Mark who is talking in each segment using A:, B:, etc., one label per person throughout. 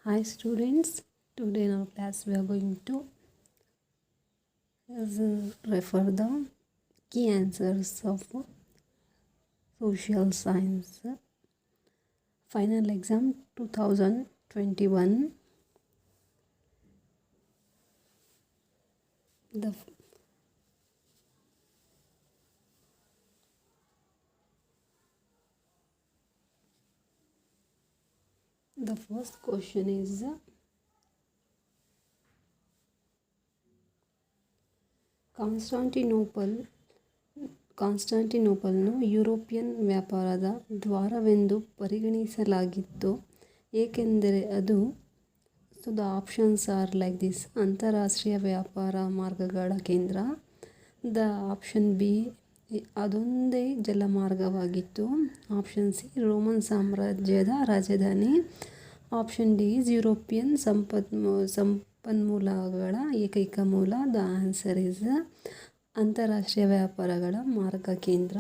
A: Hi students, today in our class we are going to refer the key answers of social science final exam 2021. The first question is ಕಾನ್ಸ್ಟಾಂಟಿನೋಪಲ್ನು European ವ್ಯಾಪಾರದ ದ್ವಾರವೆಂದು ಪರಿಗಣಿಸಲಾಗಿತ್ತು ಏಕೆಂದರೆ ಅದು the options are like this: ಅಂತಾರಾಷ್ಟ್ರೀಯ ವ್ಯಾಪಾರ ಮಾರ್ಗಗಳ ಕೇಂದ್ರ. ದ ಆಪ್ಷನ್ ಬಿ, ಅದೊಂದೇ ಜಲಮಾರ್ಗವಾಗಿತ್ತು. ಆಪ್ಷನ್ ಸಿ, ರೋಮನ್ ಸಾಮ್ರಾಜ್ಯದ ರಾಜಧಾನಿ. ಆಪ್ಷನ್ ಡಿ ಈಸ್ ಯುರೋಪಿಯನ್ ಸಂಪನ್ಮೂಲಗಳ ಏಕೈಕ ಮೂಲ. ದ ಆನ್ಸರ್ ಈಸ್ ಅಂತಾರಾಷ್ಟ್ರೀಯ ವ್ಯಾಪಾರಗಳ ಮಾರ್ಗ ಕೇಂದ್ರ.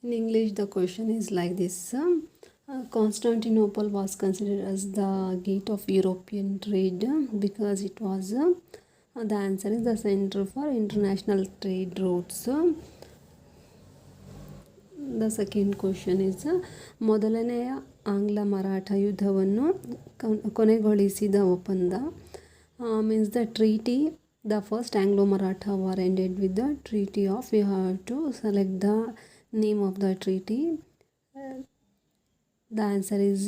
A: In English, the question is like this: Constantinople was considered as the gate of European trade because it was the answer is the center for international trade routes. The second question is ಮೊದಲನೆಯ ಆಂಗ್ಲ ಮರಾಠ ಯುದ್ಧವನ್ನು ಕೊನೆಗೊಳಿಸಿದ ಒಪ್ಪಂದ. Means the treaty. The first Anglo-Maratha war ended with the treaty of. We have to select the name of the treaty. The answer is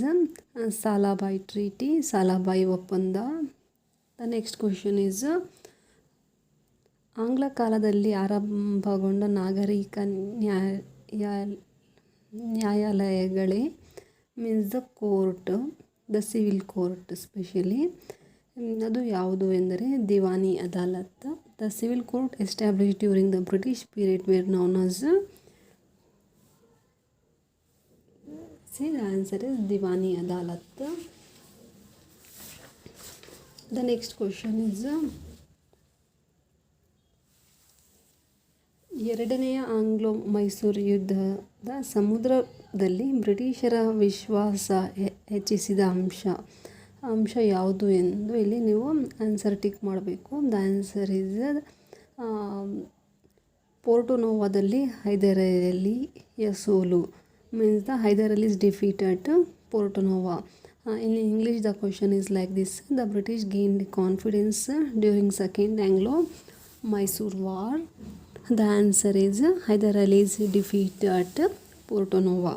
A: Salabai treaty, Salabai ಒಪ್ಪಂದ. The next question is ಆಂಗ್ಲ ಕಾಲದಲ್ಲಿ ಆರಂಭಗೊಂಡ ನಾಗರಿಕ ನ್ಯಾಯಾಲಯಗಳೇ. Means the court, the civil court specially. ಅದು ಯಾವುದು ಎಂದರೆ Diwani Adalat. The civil court established during the British period where known as. See, the answer is Diwani Adalat. The next question is ಎರಡನೆಯ Anglo Mysuru ಯುದ್ಧದ ಸಮುದ್ರದಲ್ಲಿ ಬ್ರಿಟಿಷರ ವಿಶ್ವಾಸ ಹೆಚ್ಚಿಸಿದ ಅಂಶ ಯಾವುದು ಎಂದು ಇಲ್ಲಿ ನೀವು ಆನ್ಸರ್ ಟಿಕ್ ಮಾಡಬೇಕು. ದ ಆನ್ಸರ್ ಈಸ್ ಪೋರ್ಟೊನೋವಾದಲ್ಲಿ ಹೈದರ್ ಅಲಿಯ ಸೋಲು. Means the Hyder Ali is defeated Porto-Novo. In English, the question is like this: the British gained confidence during Second Anglo-Mysore War. The answer is Hyder Ali's defeat at Porto-Novo.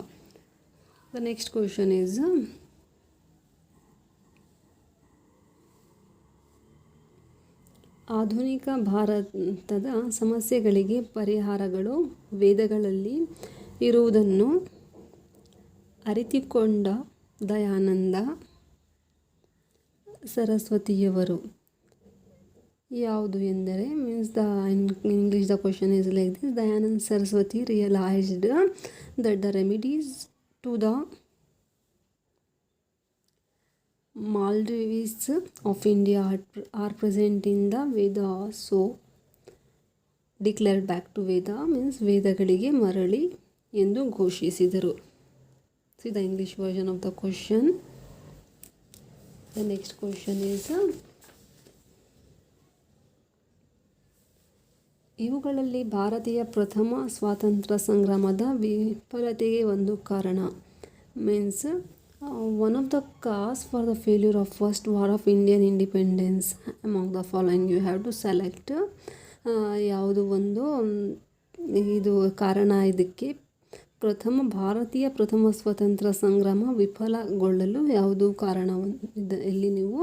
A: The next question is ಆಧುನಿಕ ಭಾರತದ ಸಮಸ್ಯೆಗಳಿಗೆ ಪರಿಹಾರಗಳು ವೇದಗಳಲ್ಲಿ ಇರುವುದನ್ನು ಅರಿತುಕೊಂಡ ದಯಾನಂದ ಸರಸ್ವತಿಯವರು ಯಾವುದು ಎಂದರೆ. Means the English the question is like this: Dayananda Saraswati realised that the remedies to the maladies of India are present in the Veda, so declared back to Veda. Means ವೇದಗಳಿಗೆ ಮರಳಿ ಎಂದು ಘೋಷಿಸಿದರು. See the English version of the question. The next question is ಇವುಗಳಲ್ಲಿ ಭಾರತೀಯ ಪ್ರಥಮ ಸ್ವಾತಂತ್ರ್ಯ ಸಂಗ್ರಾಮದ ವಿಫಲತೆಗೆ ಒಂದು ಕಾರಣ. Means one of the cause for the failure of first war of Indian independence among the following you have to select. ಯಾವುದು ಒಂದು ಇದು ಕಾರಣ ಇದಕ್ಕೆ? ಭಾರತೀಯ ಪ್ರಥಮ ಸ್ವಾತಂತ್ರ್ಯ ಸಂಗ್ರಾಮ ವಿಫಲಗೊಳ್ಳಲು ಯಾವುದು ಕಾರಣ ಇಲ್ಲಿ ನೀವು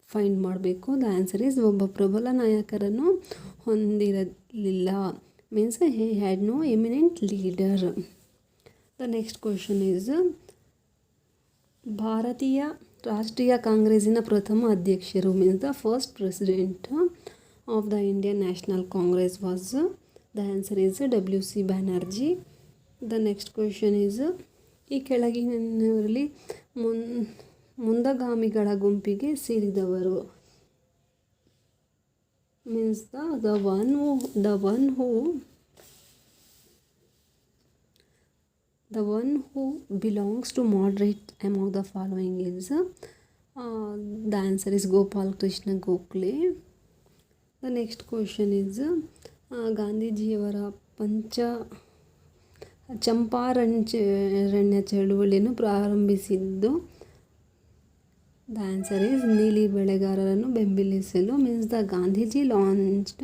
A: ಫೈಂಡ್ ಮಾಡಬೇಕು. ದ ಆನ್ಸರ್ ಈಸ್ ಒಬ್ಬ ಪ್ರಬಲ ನಾಯಕರನ್ನು ಹೊಂದಿರಲಿಲ್ಲ. Means he had no eminent leader. The next question is ಭಾರತೀಯ ರಾಷ್ಟ್ರೀಯ ಕಾಂಗ್ರೆಸ್ಸಿನ ಪ್ರಥಮ ಅಧ್ಯಕ್ಷರು. Means the first president of the Indian National Congress was. The answer is W.C. Banerjee. The next question is ಈ ಕೆಳಗಿನವರಲ್ಲಿ ಮುಂದಗಾಮಿಗಳ ಗುಂಪಿಗೆ ಸೇರಿದವರು. Means the one who The one who belongs to moderate among the following is the answer is Gopal Krishna Gokhale. The next question is ಗಾಂಧೀಜಿಯವರ ಚಂಪಾರಣ್ಯ ಚಳುವಳಿಯನ್ನು ಪ್ರಾರಂಭಿಸಿದ್ದು. The answer is ನೀಲಿ ಬೆಳೆಗಾರರನ್ನು ಬೆಂಬಲಿಸಲು. Means the Gandhiji launched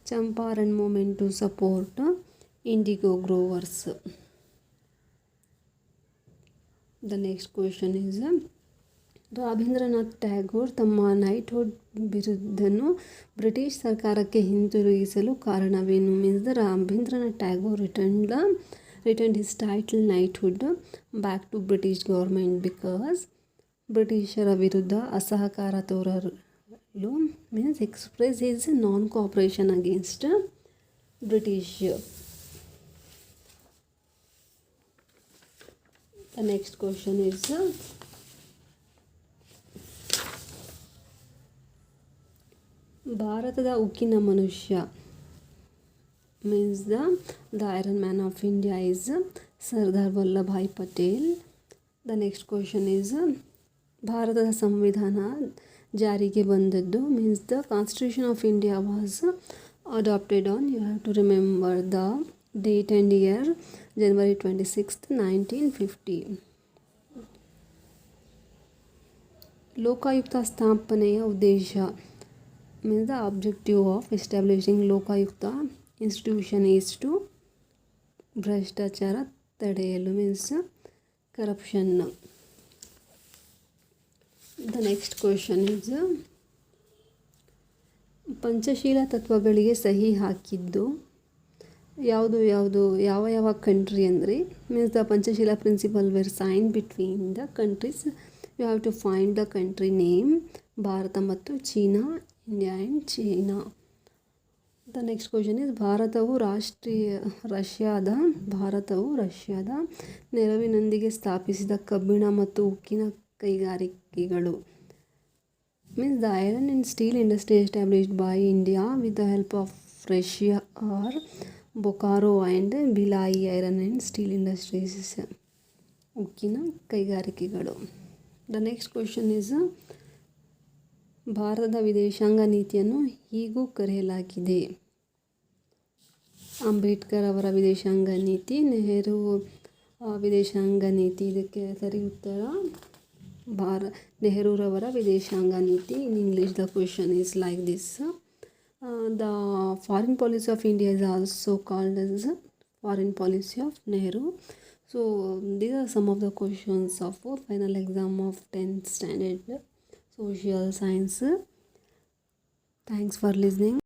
A: Champaran movement to support indigo growers. The next question is ರಾಬೀಂದ್ರನಾಥ್ Tagore ತಮ್ಮ knighthood ಬಿರುದನ್ನು British ಸರ್ಕಾರಕ್ಕೆ ಹಿಂತಿರುಗಿಸಲು ಕಾರಣವೇನು? Means the Rabindranath Tagore returned his title knighthood back to British government because ಬ್ರಿಟಿಷರ ವಿರುದ್ಧ ಅಸಹಕಾರ ತೋರಲು. Means express his non-cooperation against British. The next question is ಭಾರತದ ಉಕ್ಕಿನ ಮನುಷ್ಯ. Means the Iron Man of India is Sardar Vallabhbhai Patel. The next question is ಭಾರತದ ಸಂವಿಧಾನ ಜಾರಿಗೆ ಬಂದದ್ದು. Means the Constitution of India was adopted on, you have to remember the date and year, January 26th, 1950. Lokayukta ಸ್ಥಾಪನೆಯ ಉದ್ದೇಶ. Means the objective of establishing Lokayukta institution is to ಭ್ರಷ್ಟಾಚಾರ ತಡೆಯಲು. Means corruption. The next question is Panchsheel ತತ್ವಗಳಿಗೆ ಸಹಿ ಹಾಕಿದ್ದು ಯಾವ country ಅಂದರೆ. Means the Panchsheel principle where sign between the countries. You have to find the country name. Bharat ಮತ್ತು China, India and China. The next question is ಭಾರತವು ರಷ್ಯಾದ ನೆರವಿನೊಂದಿಗೆ ಸ್ಥಾಪಿಸಿದ ಕಬ್ಬಿಣ ಮತ್ತು ಉಕ್ಕಿನ ಕೈಗಾರಿಕೆಗಳು. Means the iron and steel industry established by India with the help of Russia are Bokaro and Bhilai iron and steel industries. ಉಕ್ಕಿನ ಕೈಗಾರಿಕೆಗಳು. The next question is ಭಾರತದ ವಿದೇಶಾಂಗ ನೀತಿಯನ್ನು ಹೀಗೂ ಕರೆಯಲಾಗಿದೆ. ಅಂಬೇಡ್ಕರ್ ಅವರ ವಿದೇಶಾಂಗ ನೀತಿ, ನೆಹರು ವಿದೇಶಾಂಗ ನೀತಿ. ಇದಕ್ಕೆ ಸರಿ ಉತ್ತರ ನೆಹರೂರವರ ವಿದೇಶಾಂಗ ನೀತಿ. In English the question is like this. The foreign policy of India is also called as foreign policy of Nehru. So these are some of the questions of final exam of 10th standard social science. Thanks for listening.